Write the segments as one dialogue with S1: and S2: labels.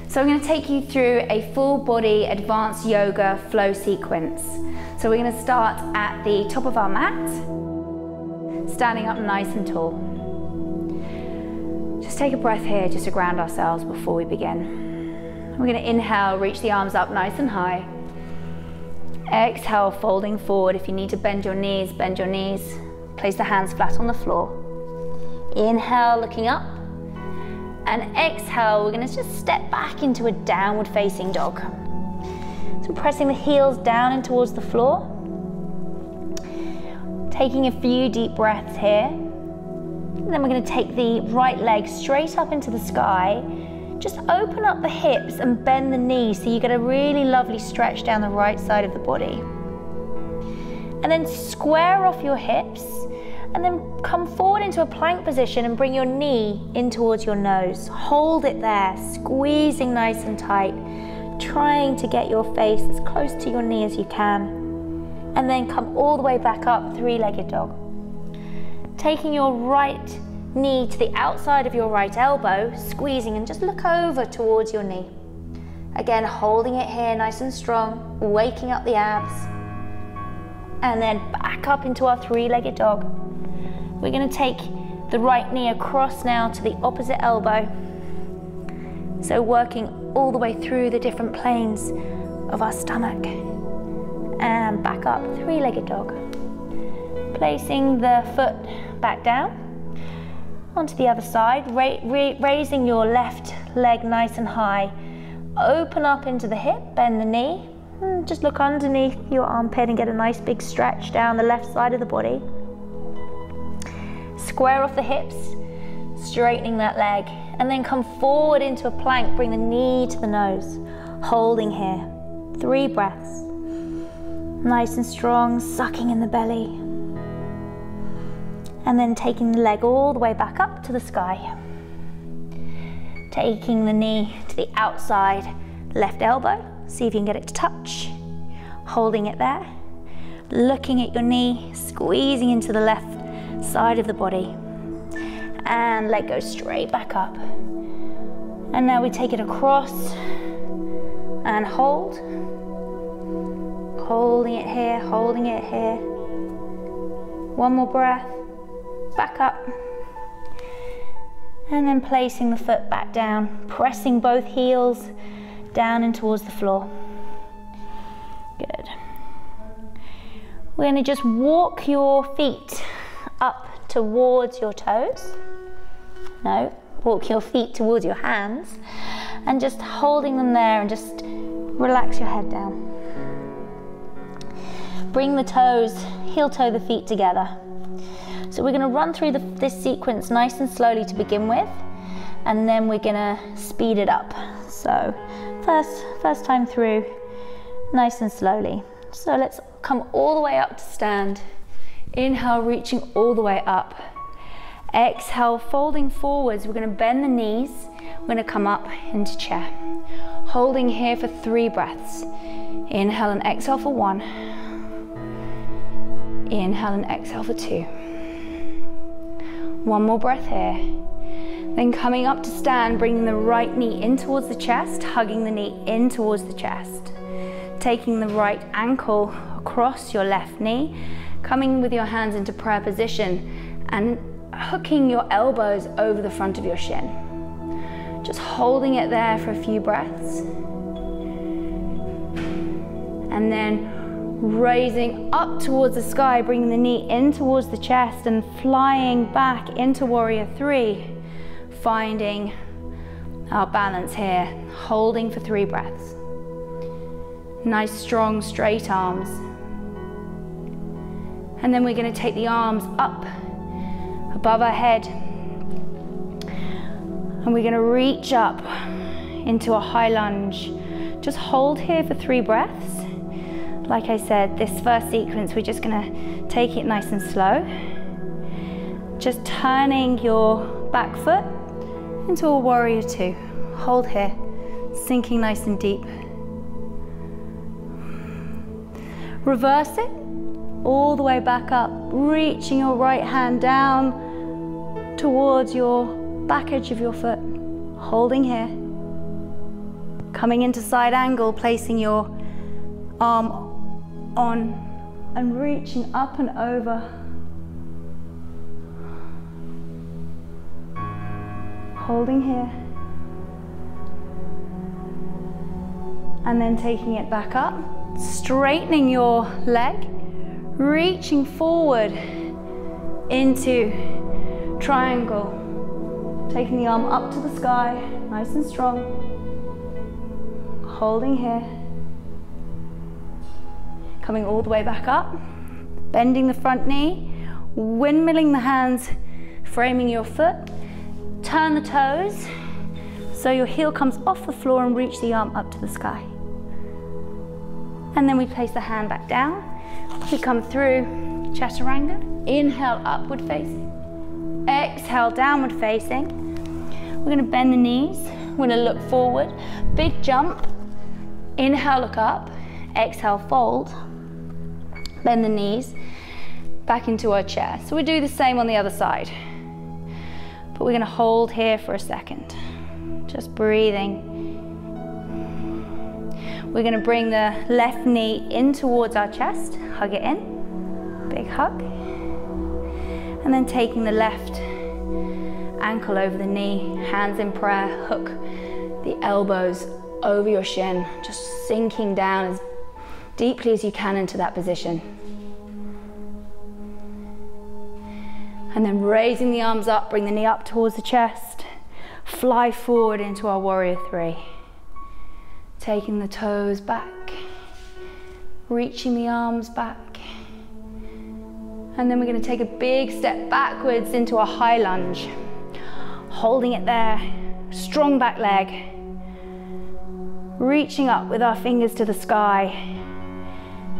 S1: So I'm going to take you through a full body advanced yoga flow sequence. So we're going to start at the top of our mat, standing up nice and tall. Just take a breath here just to ground ourselves before we begin. We're going to inhale, reach the arms up nice and high. Exhale, folding forward. If you need to bend your knees, bend your knees. Place the hands flat on the floor. Inhale, looking up. And exhale, we're going to just step back into a downward facing dog. So pressing the heels down and towards the floor. Taking a few deep breaths here. And then we're going to take the right leg straight up into the sky. Just open up the hips and bend the knees so you get a really lovely stretch down the right side of the body. And then square off your hips and then come forward into a plank position and bring your knee in towards your nose. Hold it there, squeezing nice and tight, trying to get your face as close to your knee as you can. And then come all the way back up, three-legged dog. Taking your right knee to the outside of your right elbow, squeezing, and just look over towards your knee. Again, holding it here nice and strong, waking up the abs. And then back up into our three-legged dog. We're going to take the right knee across now to the opposite elbow. So working all the way through the different planes of our stomach. And back up, three-legged dog. Placing the foot back down onto the other side, raising your left leg nice and high. Open up into the hip, bend the knee. Just look underneath your armpit and get a nice big stretch down the left side of the body. Square off the hips, straightening that leg, and then come forward into a plank. Bring the knee to the nose, holding here. 3 breaths. Nice and strong, sucking in the belly. And then taking the leg all the way back up to the sky. Taking the knee to the outside left elbow. See if you can get it to touch. Holding it there. Looking at your knee, squeezing into the left side of the body. And let go straight back up. And now we take it across and hold. Holding it here, holding it here. One more breath. Back up. And then placing the foot back down, pressing both heels down and towards the floor. Good. We're going to just walk your feet up towards your toes. No, walk your feet towards your hands and just holding them there and just relax your head down. Bring the toes, heel toe the feet together. So we're going to run through this sequence nice and slowly to begin with, and then we're going to speed it up. So first time through, nice and slowly. So let's come all the way up to stand. Inhale, reaching all the way up. Exhale, folding forwards. We're going to bend the knees. We're going to come up into chair. Holding here for 3 breaths. Inhale and exhale for 1. Inhale and exhale for 2. One more breath here. Then coming up to stand, bringing the right knee in towards the chest, hugging the knee in towards the chest. Taking the right ankle across your left knee, coming with your hands into prayer position and hooking your elbows over the front of your shin. Just holding it there for a few breaths. And then raising up towards the sky, bringing the knee in towards the chest and flying back into Warrior 3. Finding our balance here, holding for 3 breaths. Nice, strong, straight arms. And then we're going to take the arms up above our head. And we're going to reach up into a high lunge. Just hold here for 3 breaths. Like I said, this first sequence, we're just going to take it nice and slow. Just turning your back foot into a Warrior 2. Hold here, sinking nice and deep. Reverse it, all the way back up, reaching your right hand down towards your back edge of your foot. Holding here. Coming into side angle, placing your arm on and reaching up and over. Holding here. And then taking it back up, straightening your leg, reaching forward into triangle. Taking the arm up to the sky, nice and strong. Holding here. Coming all the way back up, bending the front knee, windmilling the hands, framing your foot. Turn the toes so your heel comes off the floor and reach the arm up to the sky. And then we place the hand back down. We come through chaturanga. Inhale, upward facing. Exhale, downward facing. We're going to bend the knees. We're going to look forward. Big jump. Inhale, look up. Exhale, fold. Bend the knees. Back into our chair. So we do the same on the other side. But we're going to hold here for a second. Just breathing. We're going to bring the left knee in towards our chest. Hug it in. Big hug. And then taking the left ankle over the knee, hands in prayer, hook the elbows over your shin, just sinking down as deeply as you can into that position. And then raising the arms up, bring the knee up towards the chest, fly forward into our warrior three. Taking the toes back, reaching the arms back. And then we're going to take a big step backwards into a high lunge. Holding it there, strong back leg. Reaching up with our fingers to the sky.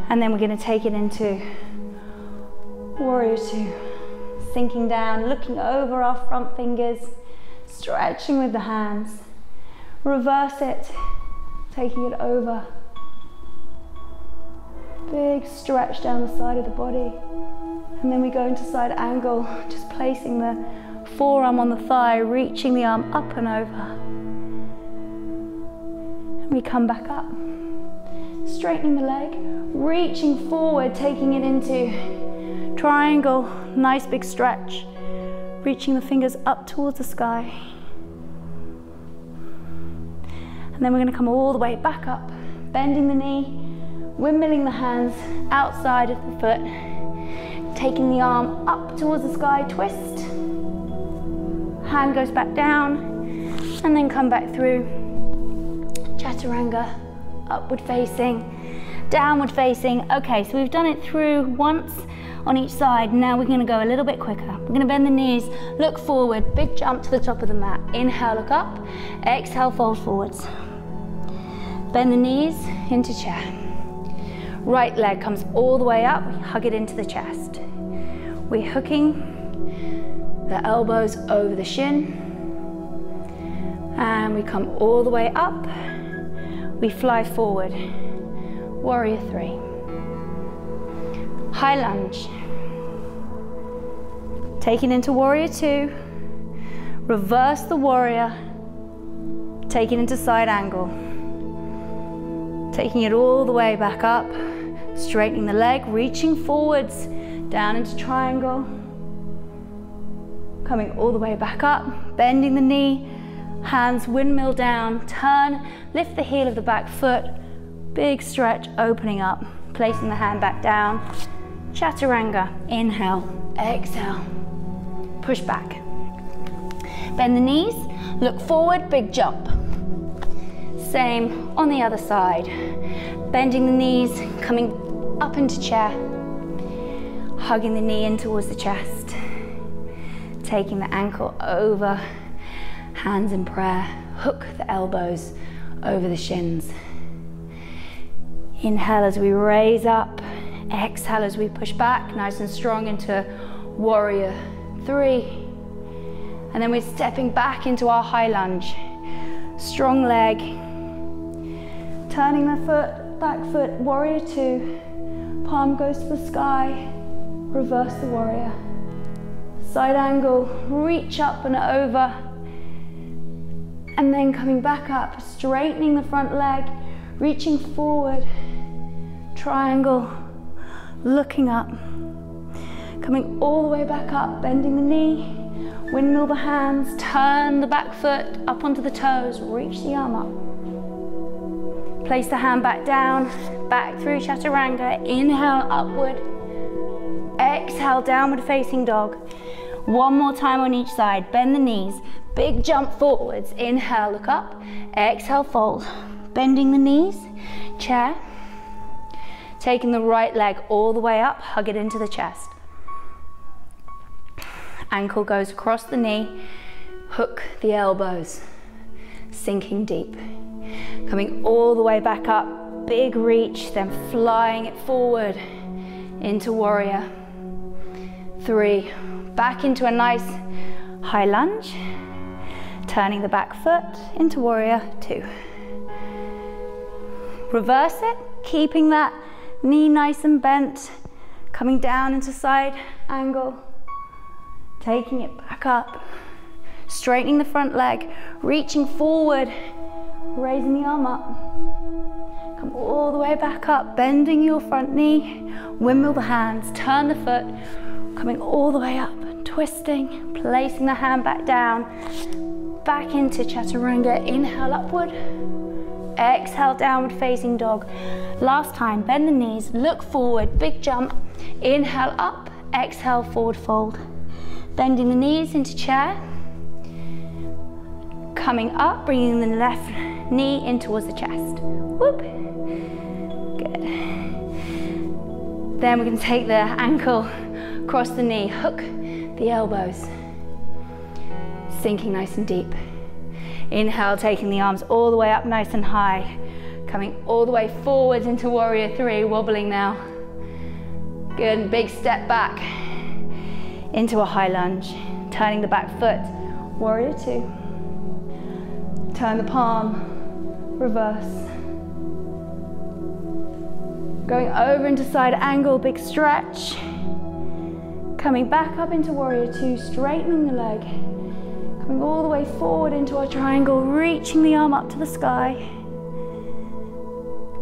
S1: And then we're going to take it into warrior two. Sinking down, looking over our front fingers, stretching with the hands. Reverse it, taking it over. Big stretch down the side of the body. And then we go into side angle, just placing the forearm on the thigh, reaching the arm up and over. And we come back up, straightening the leg, reaching forward, taking it into triangle, nice big stretch, reaching the fingers up towards the sky. And then we're going to come all the way back up, bending the knee, windmilling the hands outside of the foot, taking the arm up towards the sky, twist, hand goes back down, and then come back through chaturanga, upward facing, downward facing. Okay, so we've done it through once on each side. Now we're going to go a little bit quicker. We're going to bend the knees, look forward, big jump to the top of the mat. Inhale, look up, exhale, fold forwards. Bend the knees into chair. Right leg comes all the way up, we hug it into the chest. We're hooking the elbows over the shin. And we come all the way up. We fly forward. Warrior three. High lunge. Take it into warrior two. Reverse the warrior. Take it into side angle. Taking it all the way back up. Straightening the leg, reaching forwards, down into triangle. Coming all the way back up, bending the knee, hands windmill down, turn, lift the heel of the back foot, big stretch, opening up, placing the hand back down. Chaturanga, inhale, exhale, push back. Bend the knees, look forward, big jump. Same on the other side. Bending the knees, coming up into chair. Hugging the knee in towards the chest. Taking the ankle over, hands in prayer. Hook the elbows over the shins. Inhale as we raise up. Exhale as we push back, nice and strong into warrior three. And then we're stepping back into our high lunge. Strong leg. Turning the foot, back foot, warrior two. Palm goes to the sky. Reverse the warrior. Side angle, reach up and over. And then coming back up, straightening the front leg, reaching forward, triangle, looking up, coming all the way back up, bending the knee, windmill the hands, turn the back foot up onto the toes, reach the arm up. Place the hand back down, back through chaturanga, inhale upward, exhale downward facing dog. One more time on each side, bend the knees, big jump forwards, inhale, look up, exhale, fold. Bending the knees, chair, taking the right leg all the way up, hug it into the chest. Ankle goes across the knee, hook the elbows, sinking deep. Coming all the way back up, big reach, then flying it forward into warrior. 3, back into a nice high lunge, turning the back foot into warrior 2. Reverse it, keeping that knee nice and bent, coming down into side angle, taking it back up, straightening the front leg, reaching forward, raising the arm up. Come all the way back up, bending your front knee, windmill the hands, turn the foot, coming all the way up, twisting, placing the hand back down, back into chaturanga, inhale upward, exhale downward facing dog. Last time, bend the knees, look forward, big jump, inhale up, exhale forward fold. Bending the knees into chair, coming up, bringing the left knee in towards the chest. Whoop. Good. Then we're going to take the ankle across the knee, hook the elbows, sinking nice and deep. Inhale, taking the arms all the way up nice and high, coming all the way forwards into warrior 3, wobbling now. Good, big step back into a high lunge, turning the back foot, warrior 2. Turn the palm, reverse. Going over into side angle, big stretch. Coming back up into warrior 2, straightening the leg. Coming all the way forward into our triangle, reaching the arm up to the sky.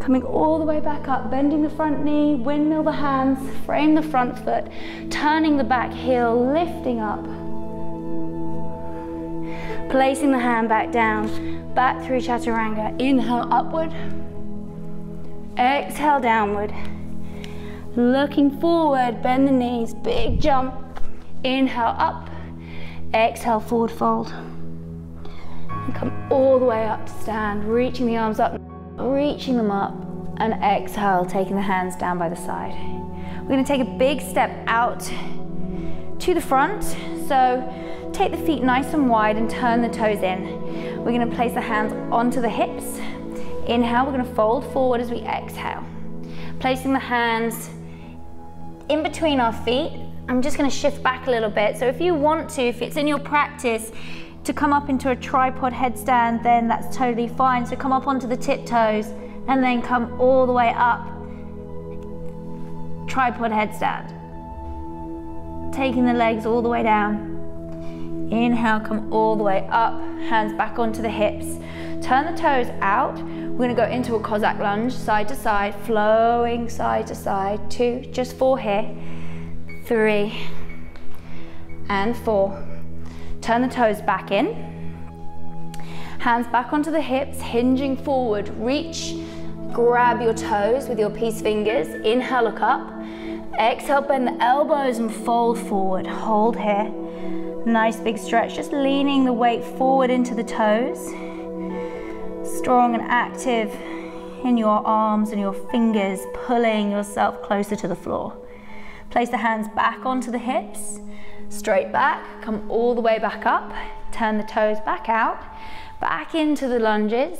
S1: Coming all the way back up, bending the front knee, windmill the hands, frame the front foot, turning the back heel, lifting up. Placing the hand back down, back through chaturanga. Inhale upward, exhale downward. Looking forward, bend the knees, big jump. Inhale up, exhale forward fold. And come all the way up to stand, reaching the arms up, reaching them up, and exhale, taking the hands down by the side. We're going to take a big step out to the front. So take the feet nice and wide and turn the toes in. We're going to place the hands onto the hips. Inhale, we're going to fold forward as we exhale. Placing the hands in between our feet. I'm just going to shift back a little bit. So if you want to, if it's in your practice to come up into a tripod headstand, then that's totally fine. So come up onto the tiptoes and then come all the way up, tripod headstand. Taking the legs all the way down. Inhale, come all the way up, hands back onto the hips. Turn the toes out. We're going to go into a Cossack lunge, side to side, flowing side to side. 2, just 4 here. 3 and 4. Turn the toes back in. Hands back onto the hips, hinging forward. Reach, grab your toes with your peace fingers. Inhale, look up. Exhale, bend the elbows and fold forward. Hold here. Nice big stretch, just leaning the weight forward into the toes. Strong and active in your arms and your fingers, pulling yourself closer to the floor. Place the hands back onto the hips, straight back, come all the way back up, turn the toes back out, back into the lunges,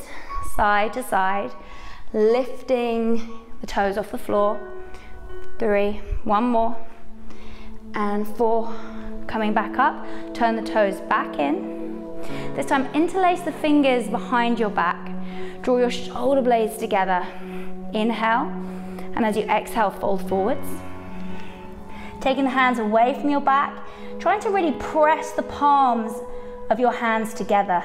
S1: side to side, lifting the toes off the floor. 3, one more, and 4, coming back up, turn the toes back in. This time, interlace the fingers behind your back, draw your shoulder blades together. Inhale, and as you exhale, fold forwards. Taking the hands away from your back, trying to really press the palms of your hands together.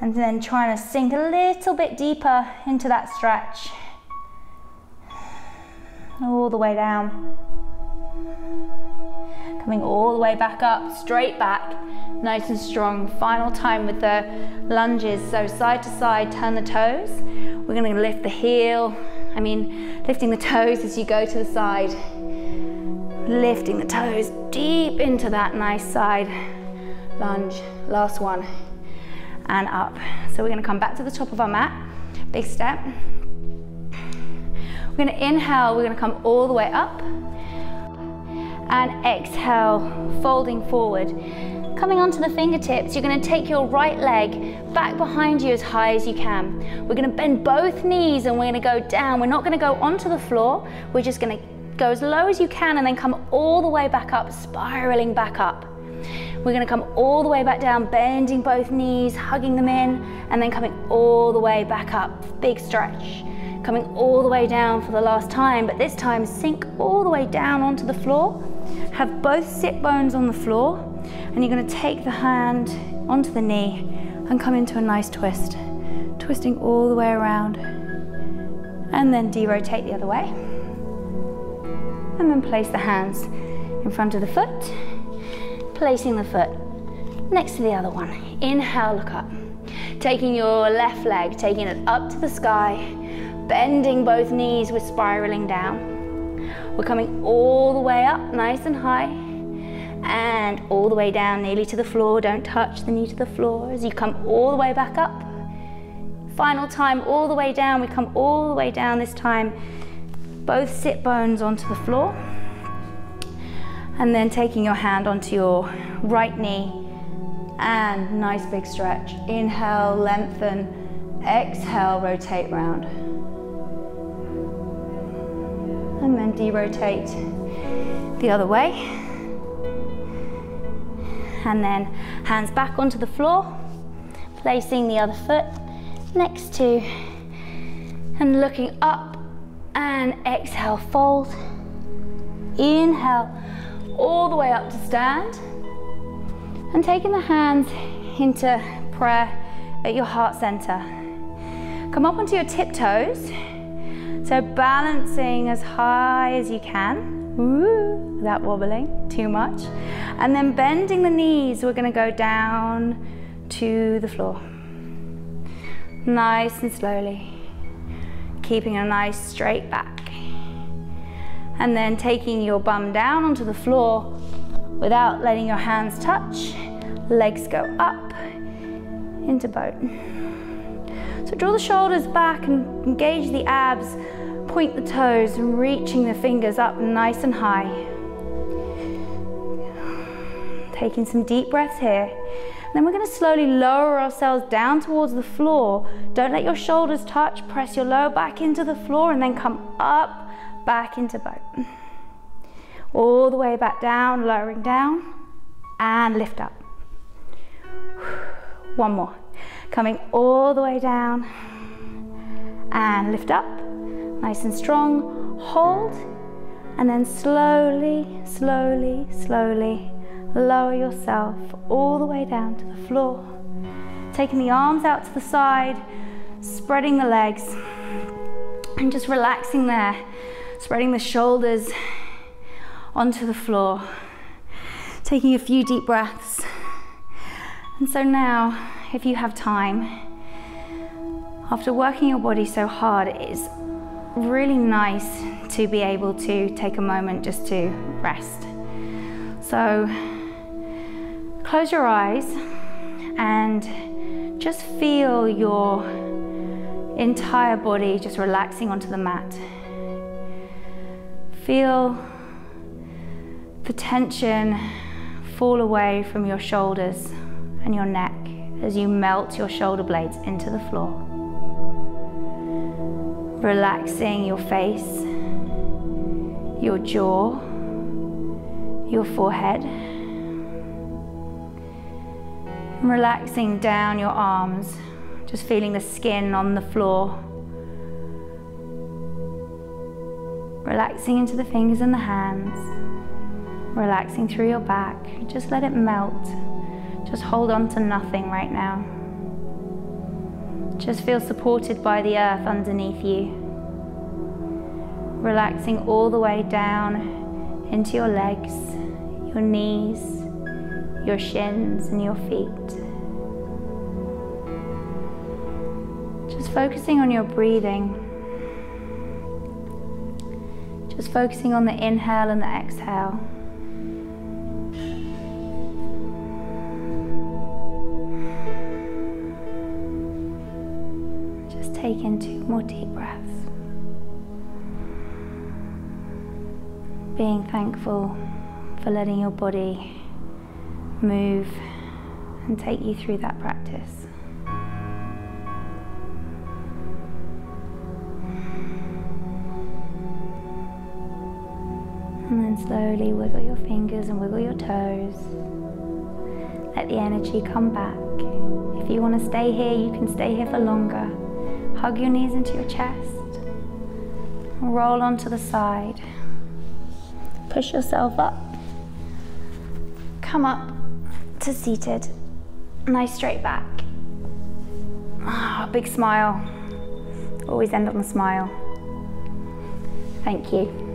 S1: And then trying to sink a little bit deeper into that stretch. All the way down. Coming all the way back up, straight back, nice and strong. Final time with the lunges. So side to side, turn the toes. We're gonna lift the heel. Lifting the toes as you go to the side. Lifting the toes deep into that nice side lunge. Last one. And up. So we're gonna come back to the top of our mat. Big step. We're gonna inhale, we're gonna come all the way up. And exhale, folding forward. Coming onto the fingertips, you're gonna take your right leg back behind you as high as you can. We're gonna bend both knees and we're gonna go down. We're not gonna go onto the floor. We're just gonna go as low as you can and then come all the way back up, spiraling back up. We're gonna come all the way back down, bending both knees, hugging them in, and then coming all the way back up. Big stretch. Coming all the way down for the last time, but this time sink all the way down onto the floor. Have both sit bones on the floor, and you're gonna take the hand onto the knee and come into a nice twist. Twisting all the way around, and then de-rotate the other way. And then place the hands in front of the foot, placing the foot next to the other one. Inhale, look up. Taking your left leg, taking it up to the sky, bending both knees, we're spiraling down. We're coming all the way up, nice and high, and all the way down, nearly to the floor. Don't touch the knee to the floor as you come all the way back up. Final time, all the way down. We come all the way down this time. Both sit bones onto the floor. And then taking your hand onto your right knee and nice big stretch. Inhale, lengthen. Exhale, rotate round. And then de-rotate the other way. And then hands back onto the floor, placing the other foot next to, and looking up, and exhale, fold. Inhale, all the way up to stand, and taking the hands into prayer at your heart center. Come up onto your tiptoes, so balancing as high as you can, without wobbling too much, and then bending the knees. We're going to go down to the floor, nice and slowly, keeping a nice straight back. And then taking your bum down onto the floor without letting your hands touch. Legs go up into boat. So draw the shoulders back and engage the abs. Point the toes and reaching the fingers up nice and high. Taking some deep breaths here. Then we're going to slowly lower ourselves down towards the floor. Don't let your shoulders touch. Press your lower back into the floor and then come up, back into boat. All the way back down, lowering down, and lift up. One more. Coming all the way down, and lift up. Nice and strong. Hold, and then slowly, slowly, slowly lower yourself all the way down to the floor. Taking the arms out to the side, spreading the legs, and just relaxing there. Spreading the shoulders onto the floor. Taking a few deep breaths. And so now, if you have time, after working your body so hard, it is really nice to be able to take a moment just to rest. So close your eyes and just feel your entire body just relaxing onto the mat. Feel the tension fall away from your shoulders and your neck as you melt your shoulder blades into the floor. Relaxing your face, your jaw, your forehead. And relaxing down your arms, just feeling the skin on the floor. Relaxing into the fingers and the hands. Relaxing through your back. Just let it melt. Just hold on to nothing right now. Just feel supported by the earth underneath you. Relaxing all the way down into your legs, your knees, your shins and your feet. Just focusing on your breathing. Just focusing on the inhale and the exhale. Just take in 2 more deep breaths. Being thankful for letting your body move and take you through that practice. And then slowly wiggle your fingers and wiggle your toes. Let the energy come back. If you want to stay here, you can stay here for longer. Hug your knees into your chest. Roll onto the side. Push yourself up. Come up to seated. Nice straight back. Big smile. Always end on a smile. Thank you.